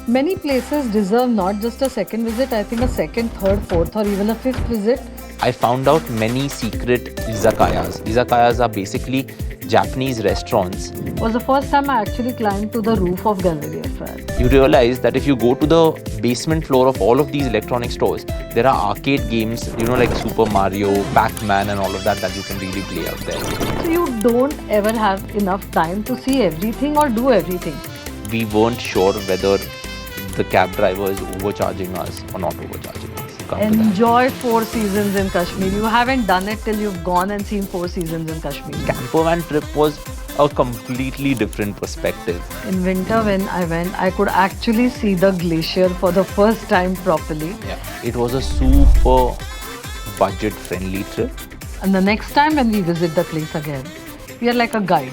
Many places deserve not just a second visit, I think a second, third, fourth, or even a fifth visit. I found out many secret izakayas. Izakayas are basically Japanese restaurants. It was the first time I actually climbed to the roof of Galleria Fair. You realize that if you go to the basement floor of all of these electronic stores, there are arcade games, like Super Mario, Pac-Man and all of that you can really play out there. So you don't ever have enough time to see everything or do everything. We weren't sure whether the cab driver is overcharging us or not overcharging us. Enjoy 4 seasons in Kashmir. You haven't done it till you've gone and seen 4 seasons in Kashmir. Campervan trip was a completely different perspective. In winter when I went, I could actually see the glacier for the first time properly. Yeah, it was a super budget friendly trip. And the next time when we visit the place again, we are like a guide.